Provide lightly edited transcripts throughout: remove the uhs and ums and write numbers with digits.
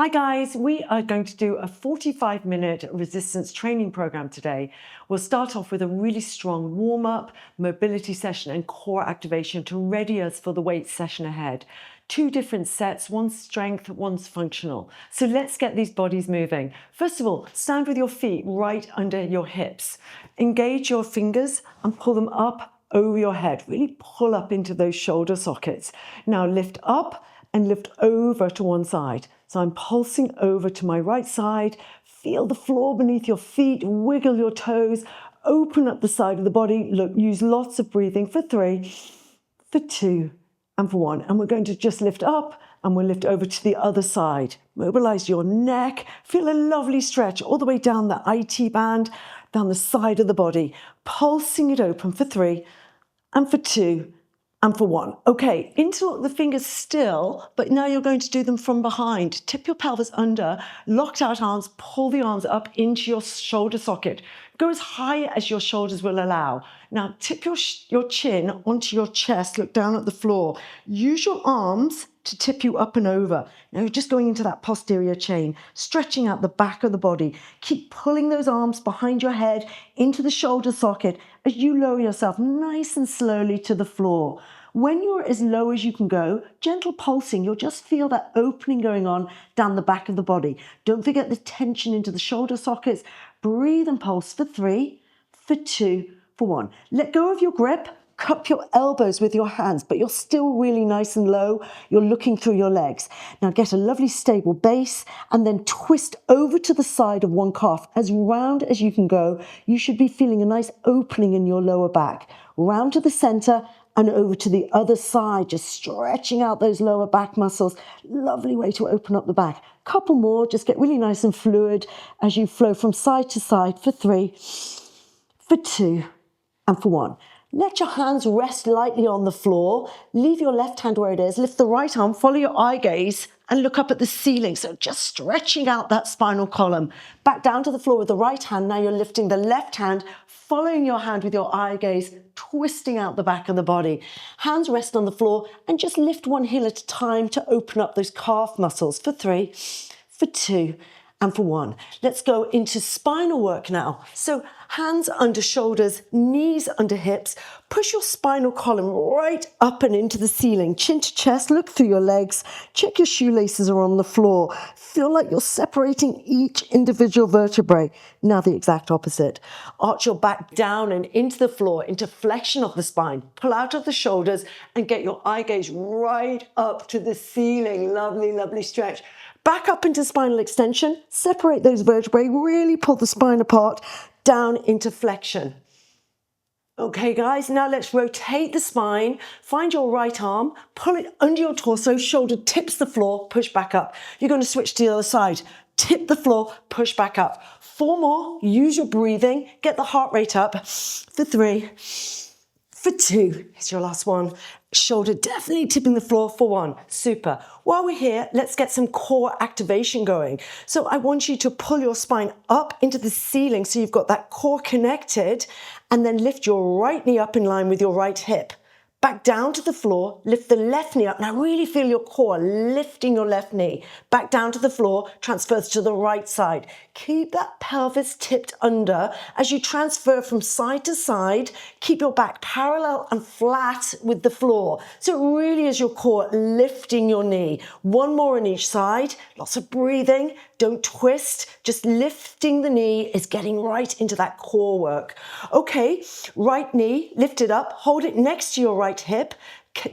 Hi guys, we are going to do a 45-minute resistance training program today. We'll start off with a really strong warm-up, mobility session and core activation to ready us for the weight session ahead. 2 different sets, one's strength, one's functional. So let's get these bodies moving. First of all, stand with your feet right under your hips. Engage your fingers and pull them up over your head. Really pull up into those shoulder sockets. Now lift up and lift over to one side. So I'm pulsing over to my right side. Feel the floor beneath your feet, wiggle your toes, open up the side of the body. Look, use lots of breathing for 3, for 2, and for 1. And we're going to just lift up and we'll lift over to the other side. Mobilize your neck. Feel a lovely stretch all the way down the IT band, down the side of the body. Pulsing it open for 3, and for 2, and for 1. Okay, interlock the fingers still, but now you're going to do them from behind. Tip your pelvis under, locked out arms, pull the arms up into your shoulder socket. Go as high as your shoulders will allow. Now tip your chin onto your chest, look down at the floor. Use your arms to tip you up and over. Now you're just going into that posterior chain, stretching out the back of the body. Keep pulling those arms behind your head into the shoulder socket as you lower yourself nice and slowly to the floor. When you're as low as you can go, gentle pulsing, you'll just feel that opening going on down the back of the body. Don't forget the tension into the shoulder sockets. Breathe and pulse for 3, for 2, for 1. Let go of your grip. Cup your elbows with your hands, but you're still really nice and low. You're looking through your legs. Now get a lovely stable base and then twist over to the side of one calf as round as you can go. You should be feeling a nice opening in your lower back. Round to the center and over to the other side, just stretching out those lower back muscles. Lovely way to open up the back. Couple more, just get really nice and fluid as you flow from side to side for 3, for 2, and for 1. Let your hands rest lightly on the floor. Leave your left hand where it is. Lift the right arm, follow your eye gaze and look up at the ceiling. So just stretching out that spinal column. Back down to the floor with the right hand. Now you're lifting the left hand, following your hand with your eye gaze, twisting out the back of the body. Hands rest on the floor and just lift one heel at a time to open up those calf muscles for 3, for 2, and for 1. Let's go into spinal work now. So hands under shoulders, knees under hips. Push your spinal column right up and into the ceiling. Chin to chest, look through your legs. Check your shoelaces are on the floor. Feel like you're separating each individual vertebrae. Now the exact opposite. Arch your back down and into the floor, into flexion of the spine. Pull out of the shoulders and get your eye gaze right up to the ceiling. Lovely, lovely stretch. Back up into spinal extension, separate those vertebrae, really pull the spine apart, down into flexion. Okay guys, now let's rotate the spine, find your right arm, pull it under your torso, shoulder tips the floor, push back up. You're going to switch to the other side, tip the floor, push back up. 4 more, use your breathing, get the heart rate up for 3, for 2, here's your last one. Shoulder definitely tipping the floor for 1. Super. While we're here, let's get some core activation going. So I want you to pull your spine up into the ceiling so you've got that core connected and then lift your right knee up in line with your right hip. Back down to the floor, lift the left knee up. Now really feel your core lifting your left knee. Back down to the floor, transfers to the right side. Keep that pelvis tipped under as you transfer from side to side. Keep your back parallel and flat with the floor. So it really is your core lifting your knee. 1 more on each side. Lots of breathing. Don't twist. Just lifting the knee is getting right into that core work. Okay, right knee, lift it up. Hold it next to your right hip.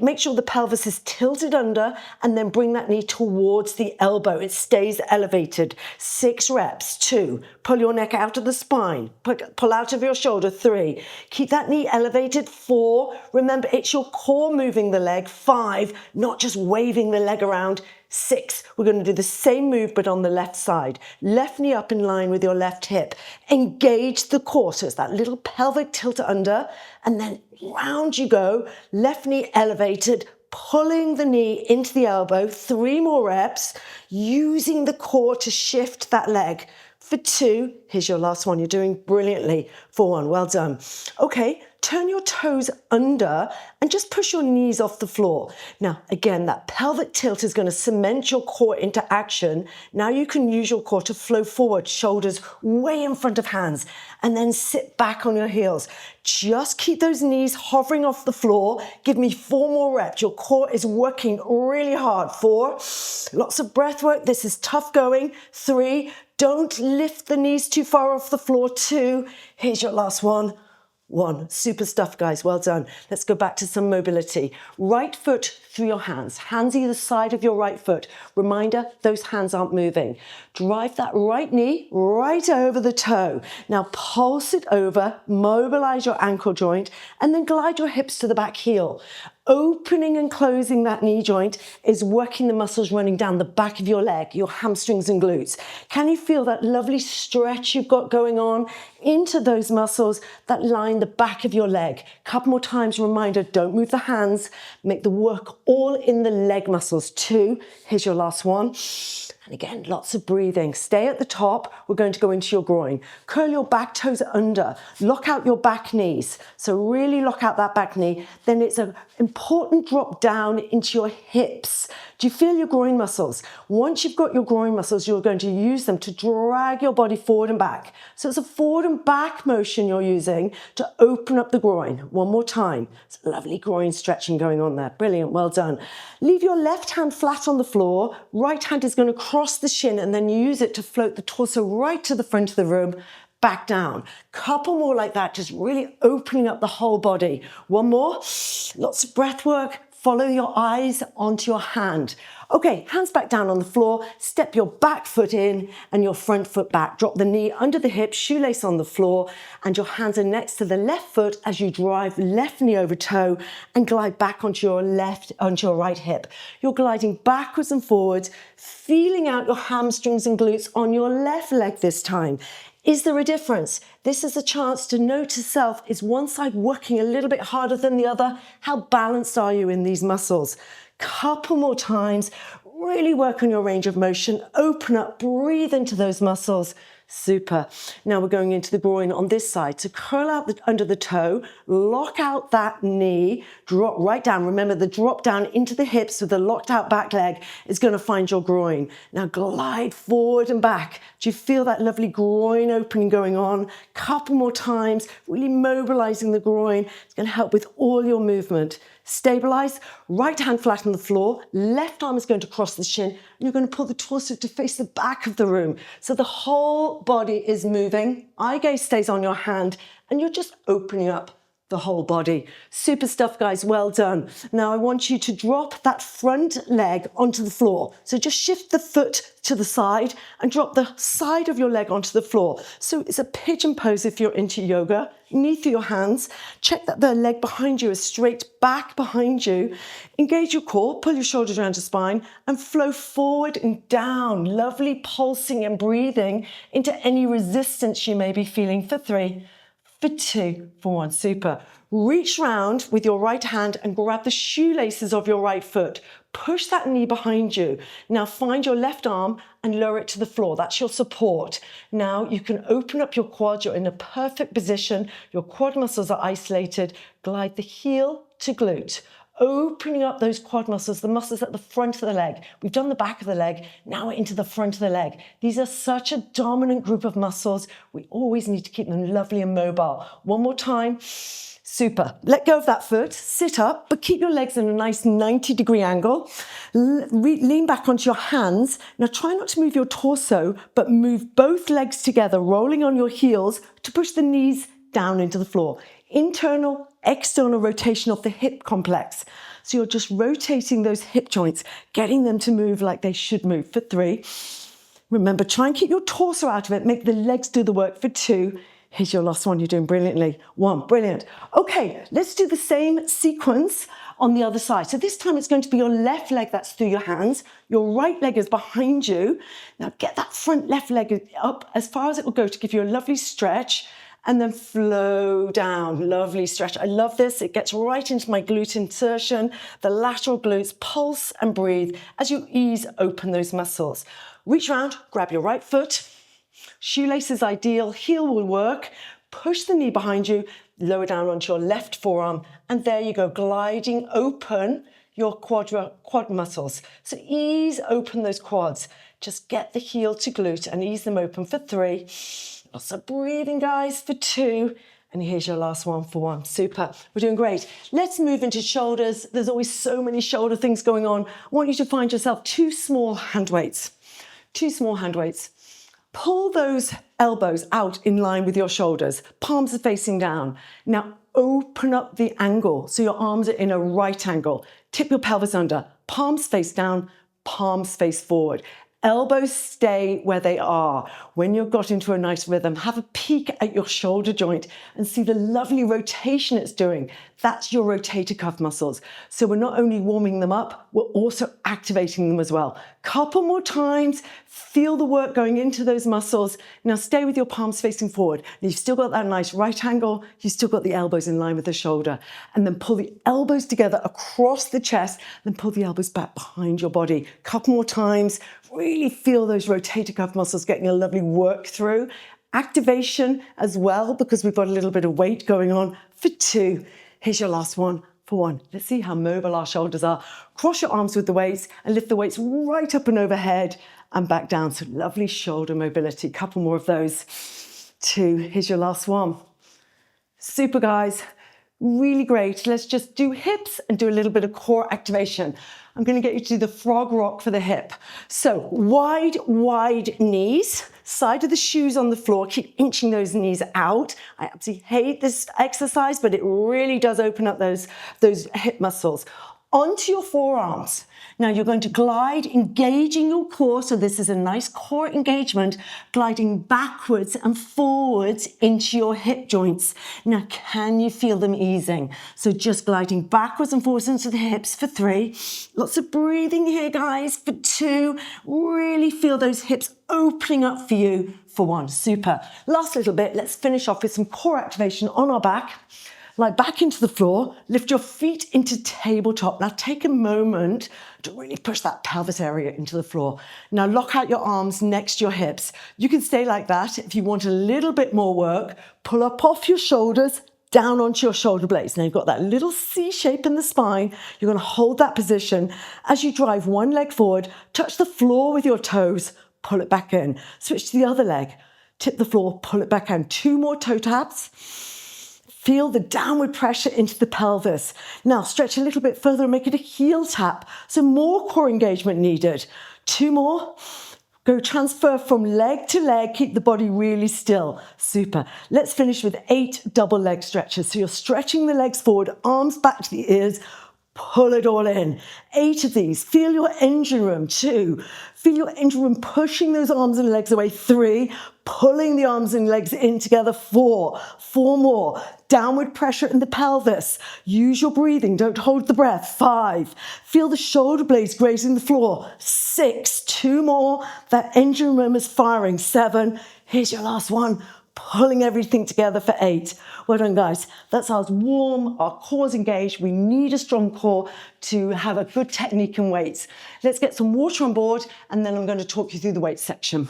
Make sure the pelvis is tilted under and then bring that knee towards the elbow. It stays elevated. 6 reps. 2. Pull your neck out of the spine. Pull out of your shoulder. 3. Keep that knee elevated. 4. Remember, it's your core moving the leg. 5. Not just waving the leg around. 6. We're going to do the same move but on the left side. Left knee up in line with your left hip. Engage the core. So it's that little pelvic tilt under and then round you go. Left knee elevated, pulling the knee into the elbow. 3 more reps, using the core to shift that leg. For 2, here's your last one. You're doing brilliantly. For 1, well done. Okay, turn your toes under and just push your knees off the floor. Now, again, that pelvic tilt is going to cement your core into action. Now you can use your core to flow forward, shoulders way in front of hands, and then sit back on your heels. Just keep those knees hovering off the floor. Give me 4 more reps. Your core is working really hard. 4, lots of breath work. This is tough going. 3, don't lift the knees too far off the floor. 2, here's your last one. 1. Super stuff, guys. Well done. Let's go back to some mobility. Right foot through your hands. Hands either side of your right foot. Reminder, those hands aren't moving. Drive that right knee right over the toe. Now pulse it over, mobilize your ankle joint, and then glide your hips to the back heel. Opening and closing that knee joint is working the muscles running down the back of your leg, your hamstrings and glutes. Can you feel that lovely stretch you've got going on into those muscles that line the back of your leg? Couple more times, reminder, don't move the hands. Make the work all in the leg muscles. 2, here's your last one. And again, lots of breathing. Stay at the top. We're going to go into your groin. Curl your back toes under. Lock out your back knees. So really lock out that back knee. Then it's an important drop down into your hips. Do you feel your groin muscles? Once you've got your groin muscles, you're going to use them to drag your body forward and back. So it's a forward and back motion you're using to open up the groin. One more time. It's lovely groin stretching going on there. Brilliant. Well done. Leave your left hand flat on the floor. Right hand is going to cross the shin and then use it to float the torso right to the front of the room. Back down. Couple more like that, just really opening up the whole body. One more. Lots of breath work. Follow your eyes onto your hand. Okay, hands back down on the floor. Step your back foot in and your front foot back. Drop the knee under the hip, shoelace on the floor, and your hands are next to the left foot as you drive left knee over toe and glide back onto your right hip. You're gliding backwards and forwards, feeling out your hamstrings and glutes on your left leg this time. Is there a difference? This is a chance to note to self, is one side working a little bit harder than the other? How balanced are you in these muscles? Couple more times, really work on your range of motion, open up, breathe into those muscles. Super. Now we're going into the groin on this side. So curl out under the toe, lock out that knee, drop right down. Remember the drop down into the hips with the locked out back leg is going to find your groin. Now glide forward and back. Do you feel that lovely groin opening going on? Couple more times, really mobilizing the groin. It's going to help with all your movement. Stabilize, right hand flat on the floor, left arm is going to cross the shin, and you're going to pull the torso to face the back of the room. So the whole body is moving, eye gaze stays on your hand, and you're just opening up the whole body. Super stuff, guys, well done. Now I want you to drop that front leg onto the floor. So just shift the foot to the side and drop the side of your leg onto the floor. So it's a pigeon pose if you're into yoga. Knee through your hands. Check that the leg behind you is straight back behind you. Engage your core, pull your shoulders around your spine and flow forward and down. Lovely pulsing and breathing into any resistance you may be feeling for 3, for 2, for 1. Super. Reach round with your right hand and grab the shoelaces of your right foot. Push that knee behind you. Now find your left arm and lower it to the floor. That's your support. Now you can open up your quads. You're in a perfect position. Your quad muscles are isolated. Glide the heel to glute. Opening up those quad muscles, the muscles at the front of the leg. We've done the back of the leg, now we're into the front of the leg. These are such a dominant group of muscles. We always need to keep them lovely and mobile. One more time. Super. Let go of that foot, sit up, but keep your legs in a nice 90-degree angle. Lean back onto your hands. Now try not to move your torso, but move both legs together, rolling on your heels to push the knees down into the floor. Internal, external rotation of the hip complex. So you're just rotating those hip joints, getting them to move like they should move for 3. Remember, try and keep your torso out of it. Make the legs do the work for 2. Here's your last one. You're doing brilliantly. 1, brilliant. Okay, let's do the same sequence on the other side. So this time it's going to be your left leg that's through your hands. Your right leg is behind you. Now get that front left leg up as far as it will go to give you a lovely stretch. And then flow down, lovely stretch. I love this, it gets right into my glute insertion, the lateral glutes, pulse and breathe as you ease open those muscles. Reach around, grab your right foot, shoelace is ideal, heel will work, push the knee behind you, lower down onto your left forearm, and there you go, gliding open your quad muscles. So ease open those quads. Just get the heel to glute and ease them open for 3. Lots of breathing, guys, for 2. And here's your last one for 1. Super. We're doing great. Let's move into shoulders. There's always so many shoulder things going on. I want you to find yourself 2 small hand weights. 2 small hand weights. Pull those elbows out in line with your shoulders. Palms are facing down. Now open up the angle so your arms are in a right angle. Tip your pelvis under. Palms face down, palms face forward. Elbows stay where they are. When you've got into a nice rhythm, have a peek at your shoulder joint and see the lovely rotation it's doing. That's your rotator cuff muscles. So we're not only warming them up, we're also activating them as well. Couple more times, feel the work going into those muscles. Now stay with your palms facing forward. You've still got that nice right angle, you've still got the elbows in line with the shoulder. And then pull the elbows together across the chest, then pull the elbows back behind your body. Couple more times, really feel those rotator cuff muscles getting a lovely work through. Activation as well, because we've got a little bit of weight going on for 2. Here's your last one for 1. Let's see how mobile our shoulders are. Cross your arms with the weights and lift the weights right up and overhead and back down. So lovely shoulder mobility. Couple more of those. 2. Here's your last one. Super, guys. Really great. Let's just do hips and do a little bit of core activation. I'm going to get you to do the frog rock for the hip. So wide knees, side of the shoes on the floor. Keep inching those knees out. I absolutely hate this exercise, but it really does open up those hip muscles. Onto your forearms. Now you're going to glide, engaging your core. So this is a nice core engagement, gliding backwards and forwards into your hip joints. Now, can you feel them easing? So just gliding backwards and forwards into the hips for 3. Lots of breathing here, guys, for 2. Really feel those hips opening up for you for 1. Super. Last little bit. Let's finish off with some core activation on our back. Lie back into the floor, lift your feet into tabletop. Now take a moment to really push that pelvis area into the floor. Now lock out your arms next to your hips. You can stay like that. If you want a little bit more work, pull up off your shoulders, down onto your shoulder blades. Now you've got that little C shape in the spine. You're going to hold that position. As you drive one leg forward, touch the floor with your toes, pull it back in. Switch to the other leg, tip the floor, pull it back in. 2 more toe taps. Feel the downward pressure into the pelvis. Now stretch a little bit further and make it a heel tap. So more core engagement needed. 2 more. Go transfer from leg to leg. Keep the body really still. Super. Let's finish with 8 double leg stretches. So you're stretching the legs forward, arms back to the ears. Pull it all in. 8 of these. Feel your engine room. 2. Feel your engine room pushing those arms and legs away. 3. Pulling the arms and legs in together. 4. 4 more. Downward pressure in the pelvis. Use your breathing. Don't hold the breath. 5. Feel the shoulder blades grazing the floor. 6. 2 more. That engine room is firing. 7. Here's your last one. Pulling everything together for 8. Well done, guys. That's us warm, our core's engaged. We need a strong core to have a good technique and weights. Let's get some water on board, and then I'm going to talk you through the weights section.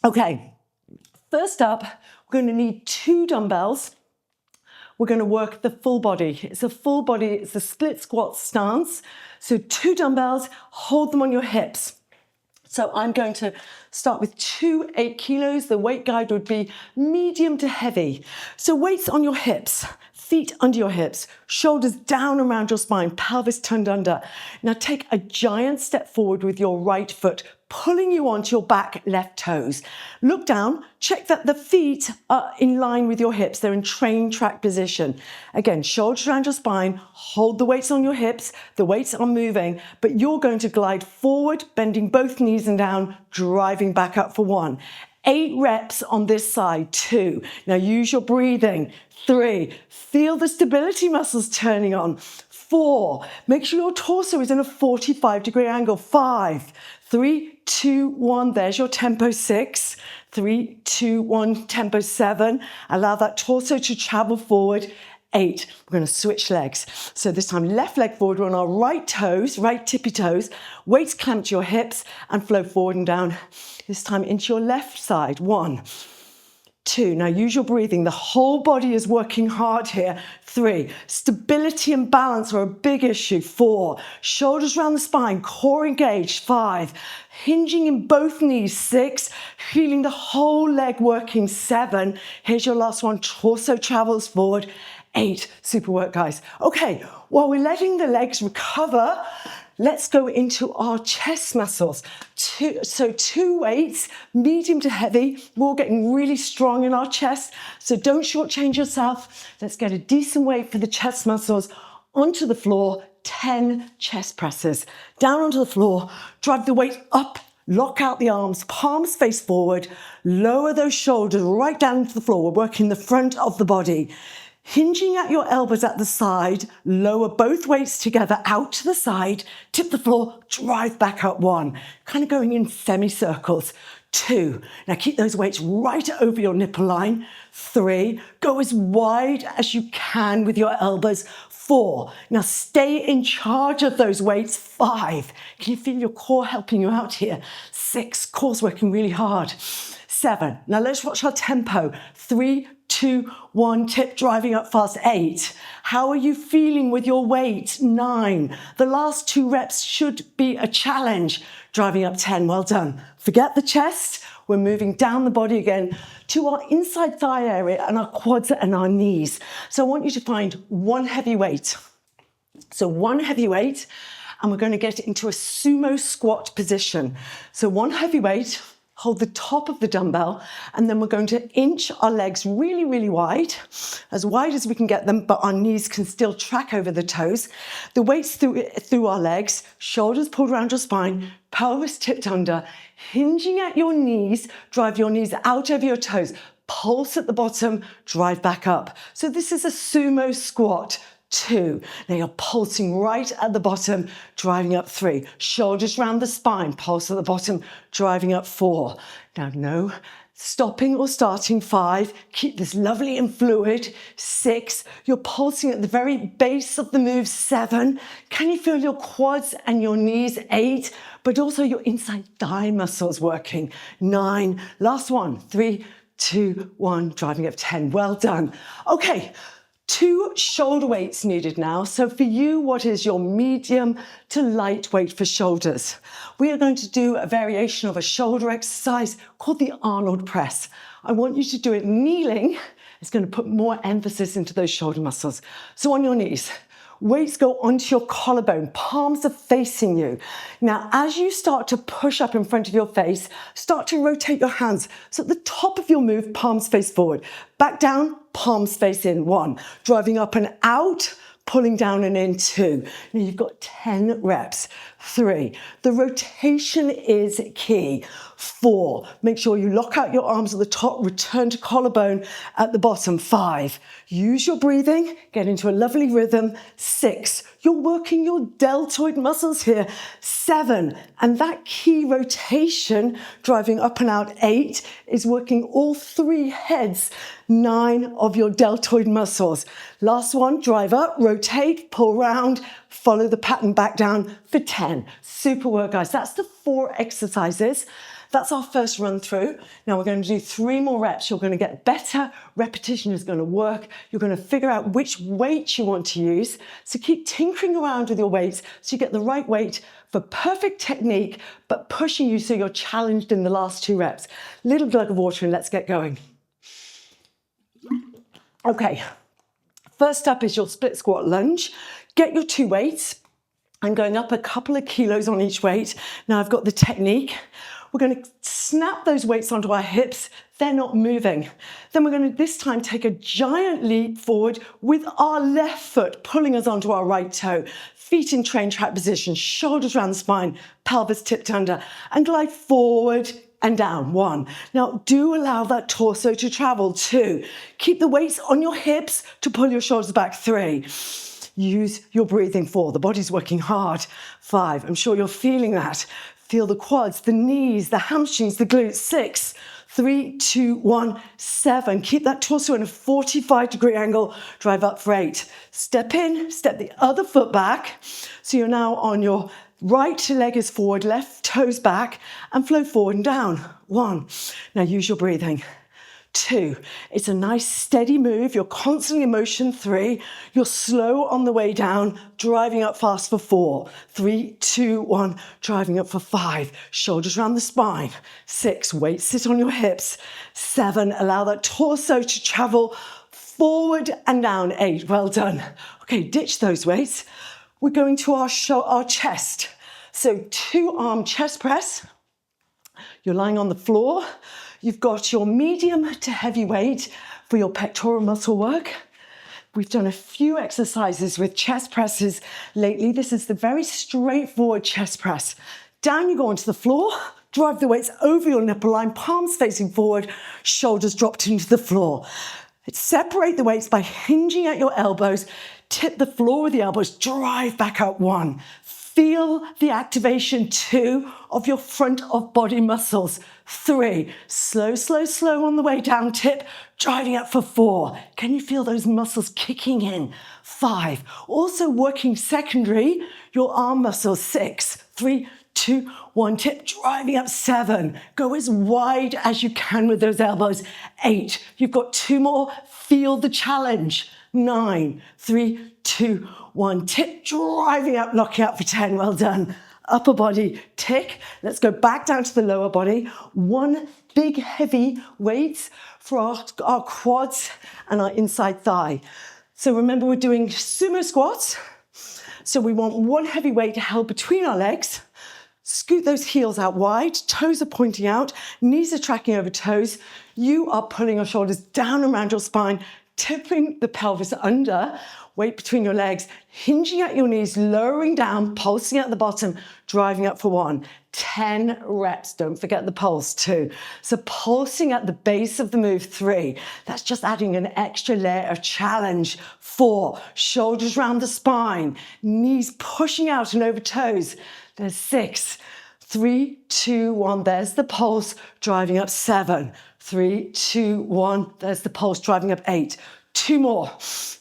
Okay, first up, we're going to need 2 dumbbells. We're going to work the full body. It's a full body, it's a split squat stance. So 2 dumbbells, hold them on your hips. So I'm going to start with 2 8 kilos. The weight guide would be medium to heavy. So weights on your hips, feet under your hips, shoulders down around your spine, pelvis turned under. Now take a giant step forward with your right foot, pulling you onto your back left toes. Look down, check that the feet are in line with your hips. They're in train track position. Again, shoulders around your spine, hold the weights on your hips. The weights are moving, but you're going to glide forward, bending both knees and down, driving back up for 1. 8 reps on this side, 2. Now use your breathing. 3, feel the stability muscles turning on. 4, make sure your torso is in a 45-degree angle. 5, 3, 2, 1, there's your tempo. 6, 3, 2, 1, tempo. 7, allow that torso to travel forward. 8. We're going to switch legs. So this time, left leg forward. We're on our right toes, right tippy toes. Weights clamped to your hips and flow forward and down. This time into your left side. 1, 2. Now use your breathing. The whole body is working hard here. 3. Stability and balance are a big issue. 4. Shoulders around the spine, core engaged. 5. Hinging in both knees. 6. Feeling the whole leg working. 7. Here's your last one. Torso travels forward. 8. Super work, guys. Okay, while we're letting the legs recover, let's go into our chest muscles. 2 weights, medium to heavy. We're all getting really strong in our chest, so don't shortchange yourself. Let's get a decent weight for the chest muscles. Onto the floor, 10 chest presses. Down onto the floor, drive the weight up, lock out the arms, palms face forward, lower those shoulders right down into the floor. We're working the front of the body. Hinging at your elbows at the side, lower both weights together out to the side, tip the floor, drive back up. 1, kind of going in semicircles. 2, now keep those weights right over your nipple line. 3, go as wide as you can with your elbows. 4, now stay in charge of those weights. 5, can you feel your core helping you out here? 6, core's working really hard. 7, now let's watch our tempo. 3, 2, 1, tip, driving up fast. 8, how are you feeling with your weight? 9, the last 2 reps should be a challenge. Driving up. 10, well done. Forget the chest, we're moving down the body again to our inside thigh area and our quads and our knees. So I want you to find one heavy weight. So one heavy weight, and we're going to get into a sumo squat position. So one heavy weight, hold the top of the dumbbell, and then we're going to inch our legs really, really wide as we can get them, but our knees can still track over the toes. The weight's through our legs, shoulders pulled around your spine, pelvis tipped under, hinging at your knees, drive your knees out over your toes, pulse at the bottom, drive back up. So this is a sumo squat. 2, now you're pulsing right at the bottom, driving up. 3, shoulders round the spine, pulse at the bottom, driving up. 4, now no stopping or starting. 5, keep this lovely and fluid. 6, you're pulsing at the very base of the move. 7, can you feel your quads and your knees? 8, but also your inside thigh muscles working. 9, last one. 3, 2, 1, driving up. 10, well done. Okay, 2 shoulder weights needed now. So for you, what is your medium to light weight for shoulders? We are going to do a variation of a shoulder exercise called the Arnold press. I want you to do it kneeling. It's going to put more emphasis into those shoulder muscles. So on your knees, weights go onto your collarbone, palms are facing you. Now, as you start to push up in front of your face, start to rotate your hands. So at the top of your move, palms face forward. Back down, palms face in. 1, driving up and out, pulling down and in. 2, now you've got 10 reps. 3, the rotation is key. 4, make sure you lock out your arms at the top, return to collarbone at the bottom. 5, use your breathing, get into a lovely rhythm. 6, you're working your deltoid muscles here. 7, and that key rotation, driving up and out. 8 is working all 3 heads. 9 of your deltoid muscles. Last one, drive up, rotate, pull round, follow the pattern back down for 10. Super work, guys. That's the 4 exercises. That's our first run through. Now we're going to do 3 more reps. You're going to get better. Repetition is going to work. You're going to figure out which weight you want to use. So keep tinkering around with your weights so you get the right weight for perfect technique, but pushing you so you're challenged in the last 2 reps. Little glug of water and let's get going. Okay, first up is your split squat lunge. Get your 2 weights. I'm going up a couple of kilos on each weight. Now I've got the technique. We're going to snap those weights onto our hips. They're not moving. Then we're going to this time take a giant leap forward with our left foot pulling us onto our right toe. Feet in train track position, shoulders around the spine, pelvis tipped under, and glide forward and down. 1. Now do allow that torso to travel. 2. Keep the weights on your hips to pull your shoulders back. 3. Use your breathing. 4. The body's working hard. 5. I'm sure you're feeling that. Feel the quads, the knees, the hamstrings, the glutes. 6. 3, 2, 1, 7. Keep that torso in a 45-degree angle. Drive up for 8. Step in, step the other foot back. So you're now on your right leg is forward, left toes back, and flow forward and down. 1. Now use your breathing. 2. It's a nice steady move. You're constantly in motion. 3. You're slow on the way down, driving up fast for 4. 3, 2, 1, driving up for 5. Shoulders around the spine. 6. Weight sit on your hips. 7. Allow that torso to travel forward and down. 8. Well done. Okay, ditch those weights. We're going to our chest. So 2-arm chest press. You're lying on the floor. You've got your medium to heavy weight for your pectoral muscle work. We've done a few exercises with chest presses lately. This is the very straightforward chest press. Down you go onto the floor, drive the weights over your nipple line, palms facing forward, shoulders dropped into the floor. Separate the weights by hinging at your elbows, tip the floor with the elbows, drive back up. 1. Feel the activation. 2, of your front of body muscles. 3, slow, slow, slow on the way down, tip, driving up for 4. Can you feel those muscles kicking in? 5, also working secondary, your arm muscles. 6, 3, 2, 1, tip, driving up. 7, go as wide as you can with those elbows. 8, you've got 2 more, feel the challenge. 9, 3, 2, 1, tip, driving up, locking out for 10. Well done. Upper body, tick. Let's go back down to the lower body. 1 big heavy weight for our quads and our inside thigh. So remember, we're doing sumo squats. So we want 1 heavy weight held between our legs. Scoot those heels out wide, toes are pointing out, knees are tracking over toes. You are pulling your shoulders down around your spine, tipping the pelvis under, weight between your legs, hinging at your knees, lowering down, pulsing at the bottom, driving up for 1. 10 reps. Don't forget the pulse. 2. So pulsing at the base of the move. 3. That's just adding an extra layer of challenge. 4. Shoulders round the spine, knees pushing out and over toes. There's 6. 3, 2, 1. There's the pulse, driving up. 7. 3, 2, 1. There's the pulse, driving up. 8. 2 more.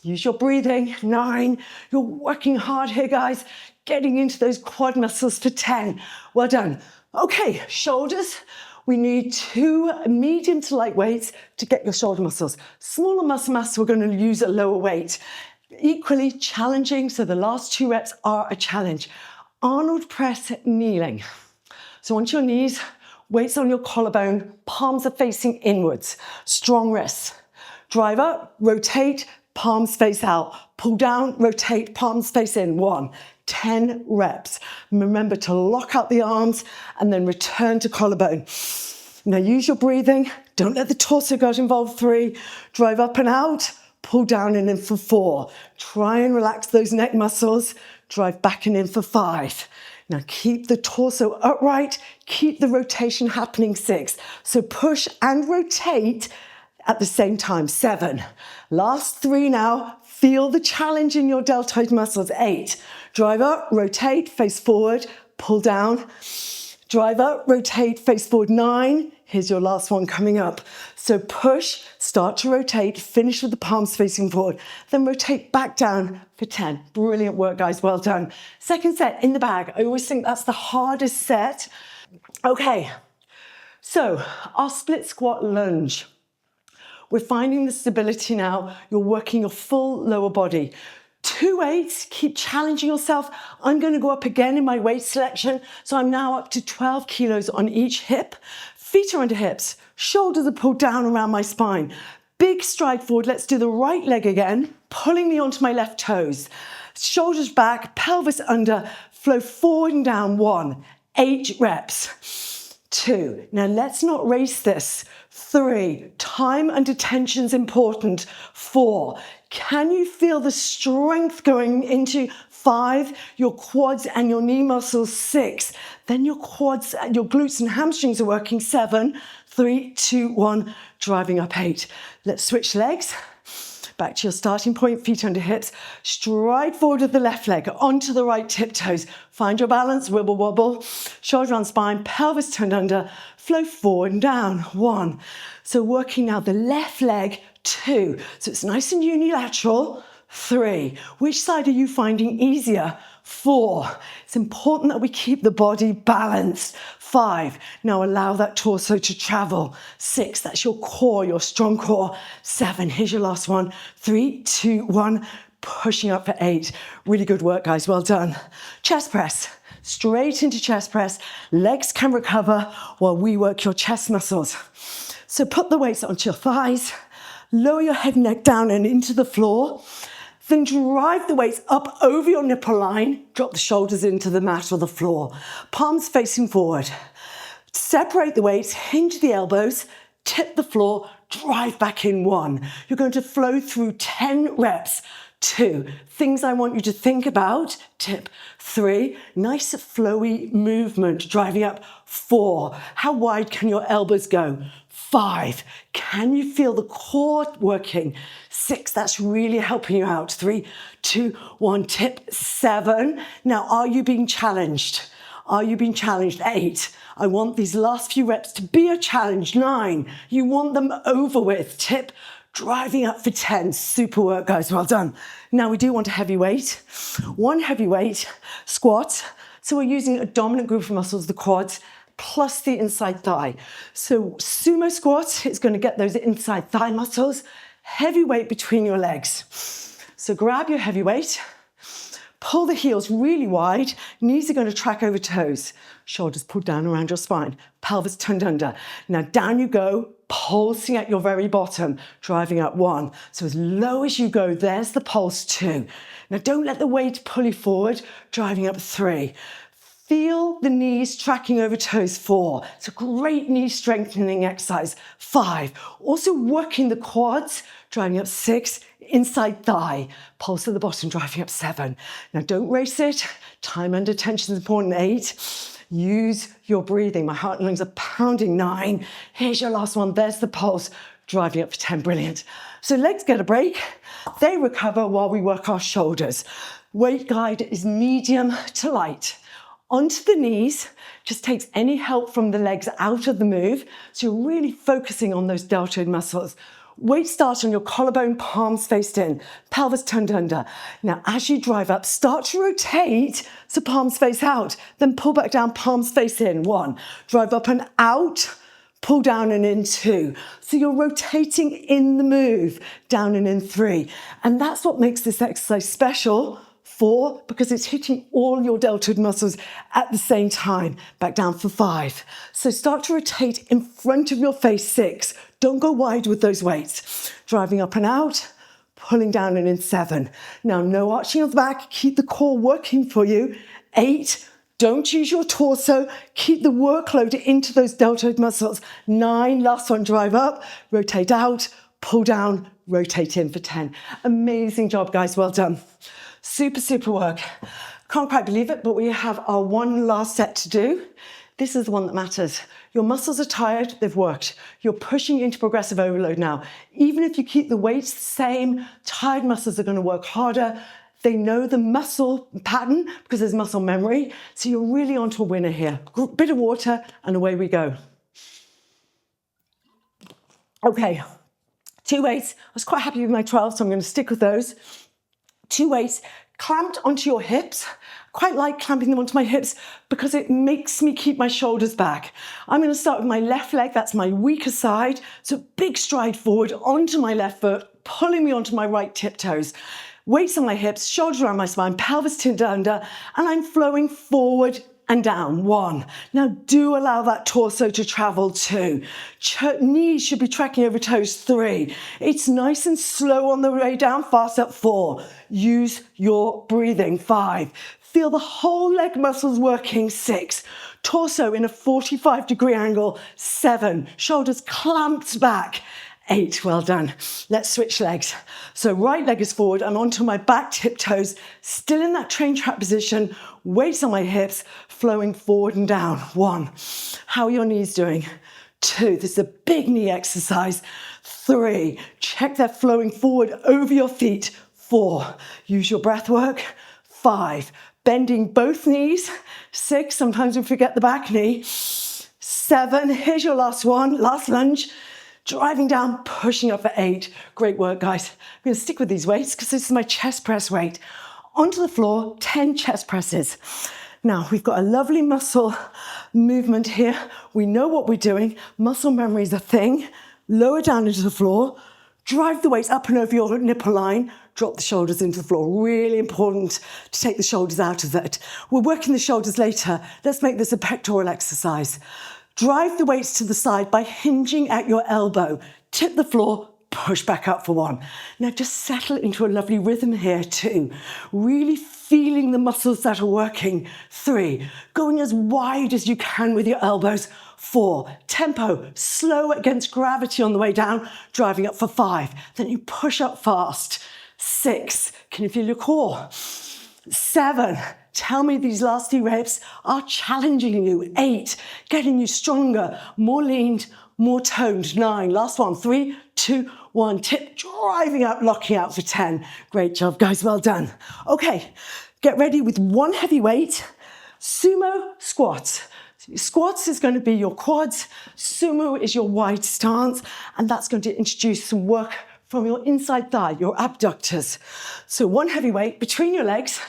Use your breathing. 9. You're working hard here, guys. Getting into those quad muscles for 10. Well done. Okay, shoulders. We need 2 medium to light weights to get your shoulder muscles. Smaller muscle mass, we're going to use a lower weight. Equally challenging, so the last 2 reps are a challenge. Arnold press kneeling. So onto your knees, weights on your collarbone, palms are facing inwards. Strong wrists. Drive up, rotate, palms face out. Pull down, rotate, palms face in. 1. 10 reps. Remember to lock out the arms and then return to collarbone. Now use your breathing. Don't let the torso get involved. 3. Drive up and out. Pull down and in for 4. Try and relax those neck muscles. Drive back and in for 5. Now keep the torso upright. Keep the rotation happening. 6. So push and rotate at the same time. 7. Last 3 now. Feel the challenge in your deltoid muscles. 8. Drive up, rotate, face forward, pull down. Drive up, rotate, face forward. 9. Here's your last one coming up. So push, start to rotate, finish with the palms facing forward, then rotate back down for 10. Brilliant work, guys. Well done. Second set in the bag. I always think that's the hardest set. Okay, so our split squat lunge. We're finding the stability now. You're working your full lower body. 2 weights, keep challenging yourself. I'm going to go up again in my weight selection. So I'm now up to 12 kilos on each hip. Feet are under hips. Shoulders are pulled down around my spine. Big stride forward. Let's do the right leg again. Pulling me onto my left toes. Shoulders back, pelvis under. Flow forward and down. 1. 8 reps. 2. Now let's not race this. 3. Time under tension is important. 4. Can you feel the strength going into 5? Your quads and your knee muscles. 6. Then your quads, your glutes and hamstrings are working. 7. 3, 2, 1. Driving up. 8. Let's switch legs. Back to your starting point, feet under hips. Stride forward with the left leg, onto the right tiptoes. Find your balance, wibble wobble. Shoulder on spine, pelvis turned under. Flow forward and down, 1. So working now the left leg, 2. So it's nice and unilateral, 3. Which side are you finding easier? 4. It's important that we keep the body balanced. 5. Now allow that torso to travel. 6. That's your core, your strong core. 7. Here's your last one. 3, 2, 1. Pushing up for 8. Really good work, guys. Well done. Chest press. Straight into chest press. Legs can recover while we work your chest muscles. So put the weights onto your thighs. Lower your head and neck down and into the floor. Then drive the weights up over your nipple line. Drop the shoulders into the mat or the floor. Palms facing forward. Separate the weights, hinge the elbows, tip the floor, drive back in 1. You're going to flow through 10 reps. 2, things I want you to think about. Tip. 3, nice flowy movement, driving up. 4, how wide can your elbows go? 5, can you feel the core working? 6, that's really helping you out. 3, 2, 1, tip. 7, now are you being challenged? Are you being challenged? 8, I want these last few reps to be a challenge. 9, you want them over with. Tip. Driving up for 10. Super work, guys. Well done. Now we do want a heavy weight. 1 heavy weight, squat. So we're using a dominant group of muscles, the quads, plus the inside thigh. So sumo squat is going to get those inside thigh muscles. Heavy weight between your legs. So grab your heavy weight. Pull the heels really wide. Knees are going to track over toes. Shoulders pulled down around your spine. Pelvis turned under. Now down you go, pulsing at your very bottom, driving up 1. So as low as you go, there's the pulse. 2. Now don't let the weight pull you forward, driving up 3. Feel the knees tracking over toes. 4. It's a great knee strengthening exercise. 5. Also working the quads, driving up 6. Inside thigh, pulse at the bottom, driving up 7. Now don't race it. Time under tension is important. 8. Use your breathing. My heart and lungs are pounding. 9. Here's your last one. There's the pulse, driving up for 10. Brilliant. So legs get a break. They recover while we work our shoulders. Weight guide is medium to light. Onto the knees, just takes any help from the legs out of the move. So you're really focusing on those deltoid muscles. Weight starts on your collarbone, palms faced in, pelvis turned under. Now, as you drive up, start to rotate, so palms face out. Then pull back down, palms face in. 1. Drive up and out, pull down and in. 2. So you're rotating in the move, down and in. 3. And that's what makes this exercise special. 4, because it's hitting all your deltoid muscles at the same time. Back down for 5. So start to rotate in front of your face. 6. Don't go wide with those weights. Driving up and out, pulling down and in. 7. Now, no arching of the back. Keep the core working for you. 8. Don't use your torso. Keep the workload into those deltoid muscles. 9. Last one, drive up, rotate out, pull down, rotate in for 10. Amazing job, guys. Well done. Super, super work. Can't quite believe it, but we have our one last set to do. This is the one that matters. Your muscles are tired, they've worked. You're pushing into progressive overload now. Even if you keep the weights the same, tired muscles are going to work harder. They know the muscle pattern because there's muscle memory. So you're really onto a winner here. Bit of water and away we go. Okay, 2 weights. I was quite happy with my 12, so I'm going to stick with those. 2 weights clamped onto your hips. Quite like clamping them onto my hips because it makes me keep my shoulders back. I'm going to start with my left leg. That's my weaker side. So big stride forward onto my left foot, pulling me onto my right tiptoes. Weights on my hips, shoulders around my spine, pelvis tipped under, and I'm flowing forward and down. 1. Now do allow that torso to travel. 2. Knees should be tracking over toes. 3. It's nice and slow on the way down, fast up. 4. Use your breathing. 5. Feel the whole leg muscles working. 6. Torso in a 45-degree angle. 7. Shoulders clamped back. 8. Well done. Let's switch legs. So right leg is forward. I'm onto my back tiptoes, still in that train trap position, weights on my hips, flowing forward and down. 1. How are your knees doing? 2. This is a big knee exercise. 3, check they're flowing forward over your feet. 4, use your breath work. 5, bending both knees. 6, sometimes we forget the back knee. 7, here's your last one, last lunge. Driving down, pushing up for 8. Great work, guys. I'm going to stick with these weights because this is my chest press weight. Onto the floor, 10 chest presses. Now, we've got a lovely muscle movement here. We know what we're doing. Muscle memory is a thing. Lower down into the floor. Drive the weights up and over your nipple line. Drop the shoulders into the floor. Really important to take the shoulders out of it. We're working the shoulders later. Let's make this a pectoral exercise. Drive the weights to the side by hinging at your elbow. Tip the floor, push back up for 1. Now just settle into a lovely rhythm here 2. Really feeling the muscles that are working. 3, going as wide as you can with your elbows. 4, tempo, slow against gravity on the way down, driving up for 5. Then you push up fast. 6, can you feel your core? 7, tell me these last 3 reps are challenging you. 8, getting you stronger, more leaned, more toned. 9, last one. 3, 2, 1, tip, driving up, locking out for 10. Great job, guys, well done. Okay, get ready with 1 heavy weight. Sumo squats. Squats is going to be your quads. Sumo is your wide stance, and that's going to introduce some work from your inside thigh, your abductors. So 1 heavy weight between your legs,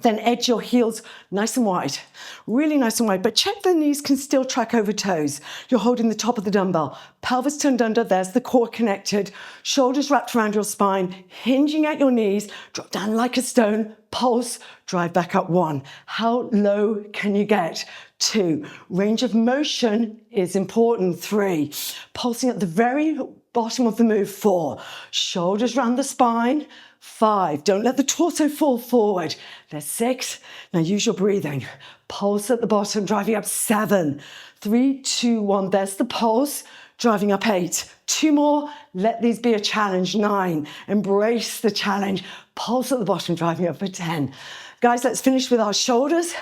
then edge your heels nice and wide, really nice and wide, but check the knees can still track over toes. You're holding the top of the dumbbell, pelvis turned under, there's the core connected, shoulders wrapped around your spine, hinging at your knees, drop down like a stone, pulse, drive back up. 1. How low can you get? 2. Range of motion is important. 3. Pulsing at the very bottom of the move. 4. Shoulders round the spine. 5. Don't let the torso fall forward. There's 6. Now use your breathing. Pulse at the bottom, driving up. 7. 3, 2, 1. There's the pulse, driving up. 8. 2 more. Let these be a challenge. 9. Embrace the challenge. Pulse at the bottom, driving up for 10. Guys, let's finish with our shoulders.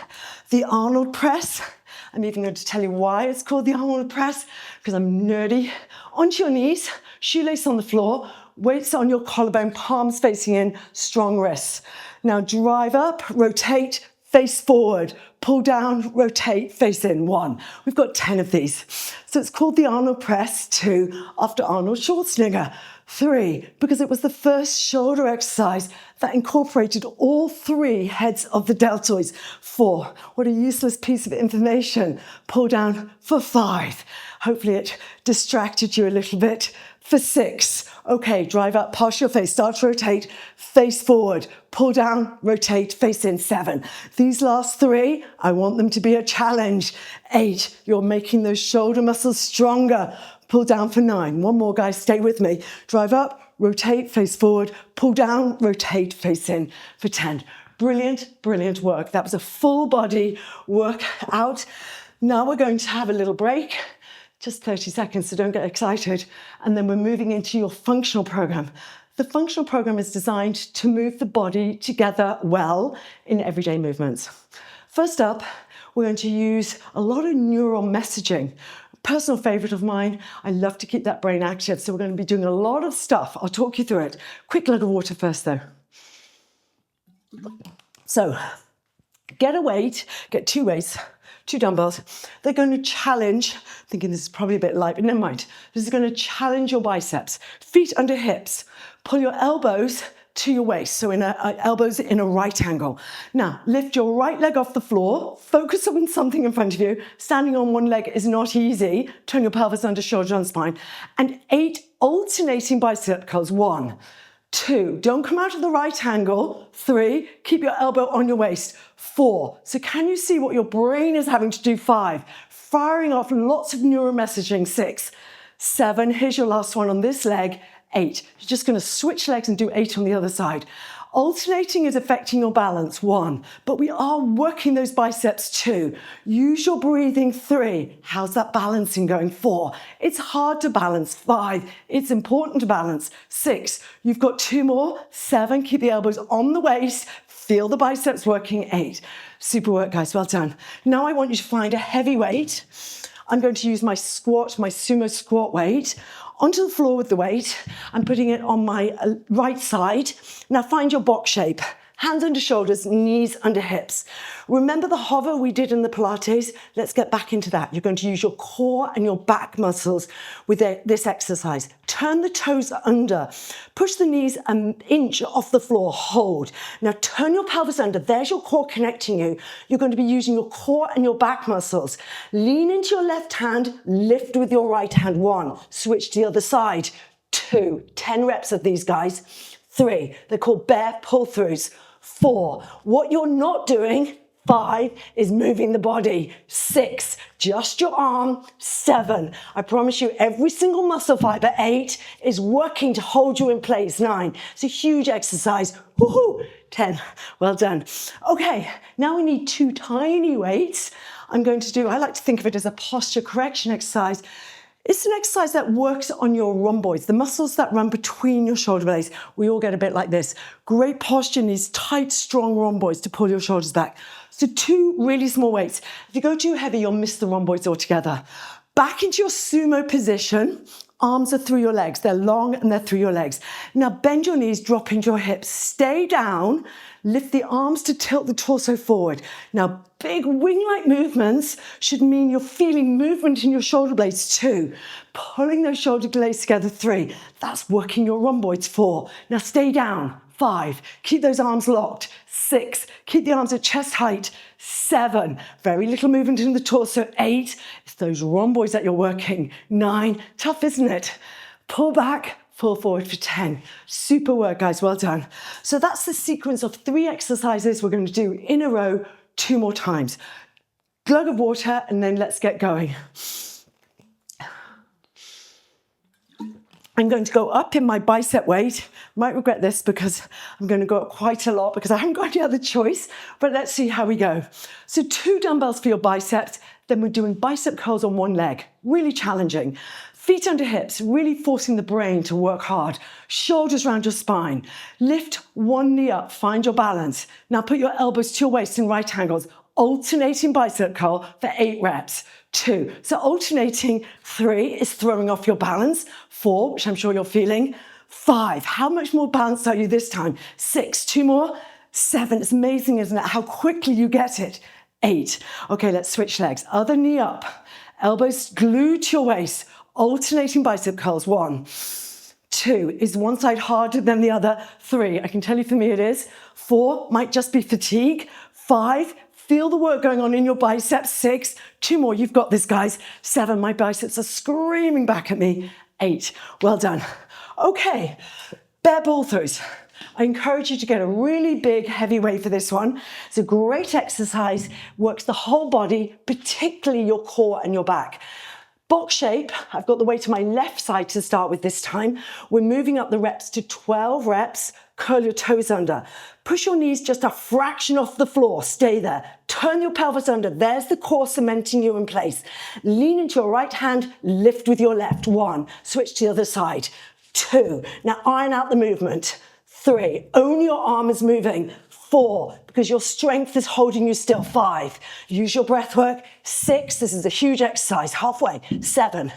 The Arnold press. I'm even going to tell you why it's called the Arnold press, because I'm nerdy. Onto your knees, shoelace on the floor, weights on your collarbone, palms facing in, strong wrists. Now drive up, rotate, face forward, pull down, rotate, face in. 1. We've got 10 of these. So it's called the Arnold press. 2, after Arnold Schwarzenegger. 3, because it was the first shoulder exercise that incorporated all 3 heads of the deltoids. 4, what a useless piece of information. Pull down for 5. Hopefully it distracted you a little bit. For 6, okay, drive up, past your face, start to rotate, face forward, pull down, rotate, face in. 7. These last 3, I want them to be a challenge. 8, you're making those shoulder muscles stronger. Pull down for 9. 1 more, guys, stay with me. Drive up, rotate, face forward, pull down, rotate, face in for 10. Brilliant, brilliant work. That was a full body workout. Now we're going to have a little break, just 30 seconds, so don't get excited. And then we're moving into your functional program. The functional program is designed to move the body together well in everyday movements. First up, we're going to use a lot of neural messaging. Personal favorite of mine. I love to keep that brain active. So we're going to be doing a lot of stuff. I'll talk you through it. Quick glug of water first though. So get a weight, get 2 weights, 2 dumbbells. They're going to challenge, thinking this is probably a bit light, but never mind. This is going to challenge your biceps. Feet under hips. Pull your elbows to your waist, so elbows in a right angle. Now, lift your right leg off the floor, focus on something in front of you. Standing on 1 leg is not easy. Turn your pelvis under, shoulder on spine. And 8 alternating bicep curls. 1, 2, don't come out of the right angle. 3, keep your elbow on your waist. 4, so can you see what your brain is having to do? 5, firing off lots of neural messaging. 6, 7, here's your last one on this leg. 8, you're just going to switch legs and do 8 on the other side. Alternating is affecting your balance. 1, but we are working those biceps. 2, use your breathing. 3, how's that balancing going? 4, it's hard to balance. 5, it's important to balance. 6, you've got 2 more. 7, keep the elbows on the waist. Feel the biceps working. 8, super work, guys, well done. Now I want you to find a heavy weight. I'm going to use my squat, my sumo squat weight. onto the floor with the weight. I'm putting it on my right side. Now find your box shape. Hands under shoulders, knees under hips. Remember the hover we did in the Pilates? Let's get back into that. You're going to use your core and your back muscles with this exercise. Turn the toes under. Push the knees an inch off the floor. Hold. Now turn your pelvis under. There's your core connecting you. You're going to be using your core and your back muscles. Lean into your left hand. Lift with your right hand. 1. Switch to the other side. 2. 10 reps of these, guys. 3. They're called bear pull-throughs. 4. What you're not doing, 5, is moving the body. 6, just your arm. 7, I promise you every single muscle fiber. 8 is working to hold you in place. 9, it's a huge exercise. Woohoo! 10, well done. Okay, now we need 2 tiny weights. I like to think of it as a posture correction exercise. It's an exercise that works on your rhomboids, the muscles that run between your shoulder blades. We all get a bit like this. Great posture needs tight, strong rhomboids to pull your shoulders back. So 2 really small weights. If you go too heavy, you'll miss the rhomboids altogether. Back into your sumo position. Arms are through your legs. They're long and they're through your legs. Now bend your knees, drop into your hips. Stay down. Lift the arms to tilt the torso forward. Now, big wing-like movements should mean you're feeling movement in your shoulder blades. 2, pulling those shoulder blades together. 3, that's working your rhomboids. 4, now stay down. 5, keep those arms locked. 6, keep the arms at chest height. 7, very little movement in the torso. 8, it's those rhomboids that you're working. 9, tough, isn't it? Pull back. Pull forward for 10. Super work, guys. Well done. So that's the sequence of 3 exercises we're going to do in a row 2 more times. Glug of water, and then let's get going. I'm going to go up in my bicep weight. Might regret this because I'm going to go up quite a lot because I haven't got any other choice, but let's see how we go. So 2 dumbbells for your biceps, then we're doing bicep curls on one leg. Really challenging. Feet under hips, really forcing the brain to work hard. Shoulders round your spine. Lift one knee up, find your balance. Now put your elbows to your waist in right angles. Alternating bicep curl for 8 reps. 2, so alternating. 3 is throwing off your balance. 4, which I'm sure you're feeling. 5, how much more balanced are you this time? 6, 2 more. 7, it's amazing, isn't it, how quickly you get it. 8, okay, let's switch legs. Other knee up, elbows glued to your waist. Alternating bicep curls. 1, 2, is one side harder than the other? 3, I can tell you for me it is. 4, might just be fatigue. 5, feel the work going on in your biceps. 6, 2 more, you've got this, guys. 7, my biceps are screaming back at me. 8, well done. Okay, bear pull-throughs. I encourage you to get a really big, heavy weight for this one. It's a great exercise, works the whole body, particularly your core and your back. Box shape, I've got the weight to my left side to start with this time. We're moving up the reps to 12 reps. Curl your toes under. Push your knees just a fraction off the floor. Stay there. Turn your pelvis under. There's the core cementing you in place. Lean into your right hand. Lift with your left. 1. Switch to the other side. 2. Now iron out the movement. 3. Only your arm is moving. 4, because your strength is holding you still. 5, use your breath work. 6, this is a huge exercise, halfway. 7,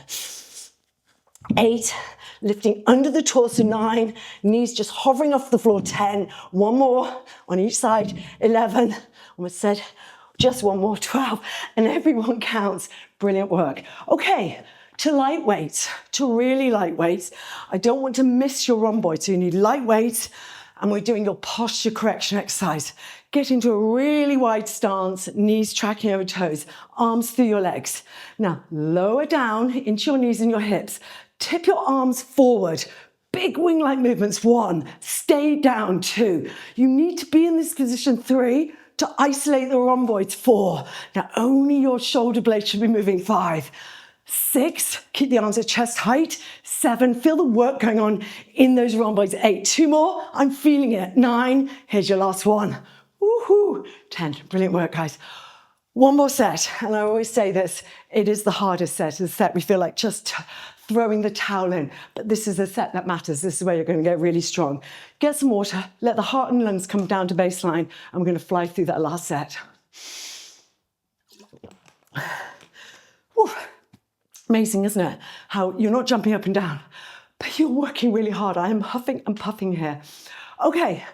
8, lifting under the torso. 9, knees just hovering off the floor. 10, 1 more on each side. 11, almost said, just 1 more. 12, and everyone counts. Brilliant work. Okay, to light weights, to really light weights. I don't want to miss your rhomboid, so you need light weights. And we're doing your posture correction exercise. Get into a really wide stance, knees tracking over toes, arms through your legs. Now, lower down into your knees and your hips. Tip your arms forward. Big wing-like movements. 1, stay down. 2, you need to be in this position. 3, to isolate the rhomboids. 4, now only your shoulder blades should be moving. 5, 6, keep the arms at chest height. 7, feel the work going on in those rhomboids. 8, 2 more, I'm feeling it. 9, here's your last one. Woohoo! 10, brilliant work, guys. 1 more set, and I always say this, it is the hardest set. It's the set we feel like just throwing the towel in, but this is a set that matters. This is where you're going to get really strong. Get some water, let the heart and lungs come down to baseline, and we're going to fly through that last set. Whew. Amazing, isn't it? How you're not jumping up and down, but you're working really hard. I am huffing and puffing here. Okay,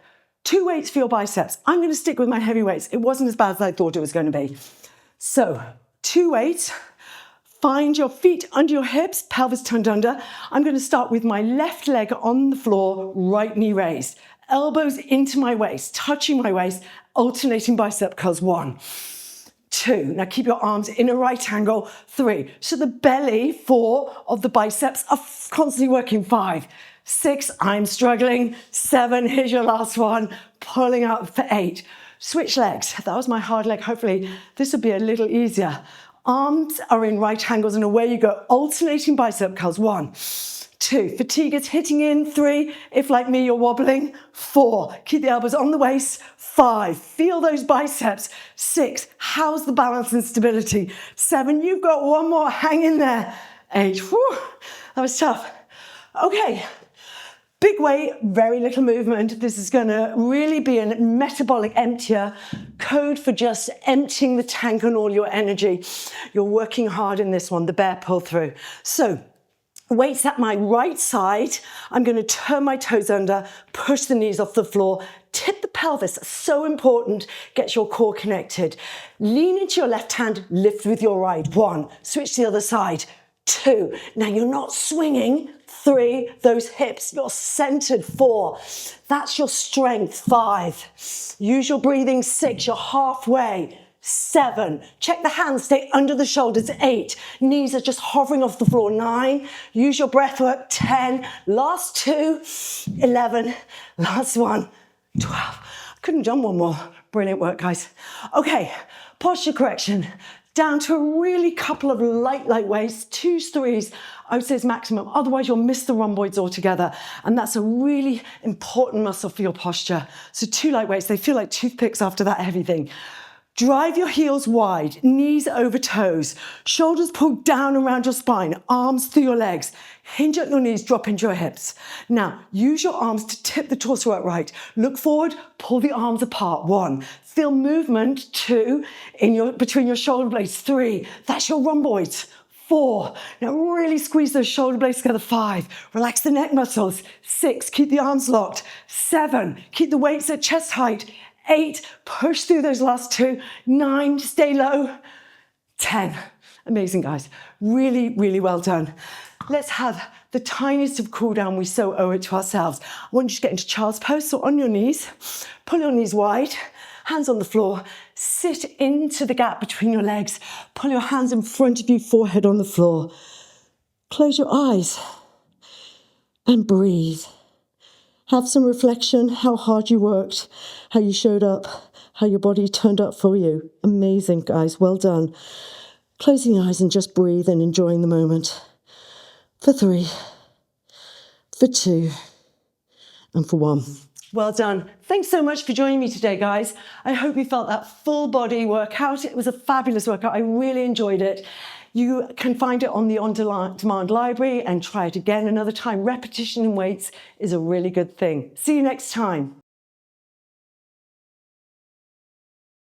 2 weights for your biceps. I'm going to stick with my heavy weights. It wasn't as bad as I thought it was going to be. So 2 weights. Find your feet under your hips, pelvis turned under. I'm going to start with my left leg on the floor, right knee raised. Elbows into my waist, touching my waist, alternating bicep curls. 1, 2. Now keep your arms in a right angle. 3. So the belly, 4 of the biceps are constantly working. 5, 6. I'm struggling. 7. Here's your last one. Pulling up for 8. Switch legs. That was my hard leg. Hopefully this will be a little easier. Arms are in right angles and away you go. Alternating bicep curls. 1, 2. Fatigue is hitting in. 3. If like me, you're wobbling. 4. Keep the elbows on the waist. 5. Feel those biceps. 6. How's the balance and stability? 7. You've got one more. Hang in there. 8. Whew, that was tough. Okay. Big weight, very little movement. This is going to really be a metabolic emptier, code for just emptying the tank on all your energy. You're working hard in this one, the bear pull through. So weights at my right side. I'm going to turn my toes under, push the knees off the floor, tip the pelvis. So important. Get your core connected. Lean into your left hand, lift with your right. 1. Switch to the other side. 2. Now you're not swinging. 3. Those hips, you're centered. 4. That's your strength. 5. Use your breathing. 6. You're halfway. 7. Check the hands, stay under the shoulders. 8. Knees are just hovering off the floor. 9. Use your breath work. 10. Last 2. 11. Last 1. 12. I couldn't jump one more. Brilliant work, guys. Okay, posture correction. Down to a really couple of light weights, 2s, 3s, I would say is maximum. Otherwise, you'll miss the rhomboids altogether. And that's a really important muscle for your posture. So 2 light weights, they feel like toothpicks after that heavy thing. Drive your heels wide, knees over toes, shoulders pulled down around your spine, arms through your legs. Hinge at your knees, drop into your hips. Now, use your arms to tip the torso upright. Look forward, pull the arms apart. 1. Feel movement. 2. Between your shoulder blades. 3. That's your rhomboids. 4. Now really squeeze those shoulder blades together. 5. Relax the neck muscles. 6. Keep the arms locked. 7. Keep the weights at chest height. 8. Push through those last 2. 9. Stay low. 10. Amazing, guys. Really, really well done. Let's have the tiniest of cool down. We so owe it to ourselves. I want you to get into child's pose. So on your knees, pull your knees wide, hands on the floor, sit into the gap between your legs, pull your hands in front of you, forehead on the floor. Close your eyes and breathe. Have some reflection, how hard you worked, how you showed up, how your body turned up for you. Amazing, guys. Well done. Closing your eyes and just breathe and enjoying the moment. For 3, for 2, and for 1. Well done. Thanks so much for joining me today, guys. I hope you felt that full body workout. It was a fabulous workout. I really enjoyed it. You can find it on the on-demand library and try it again another time. Repetition in weights is a really good thing. See you next time.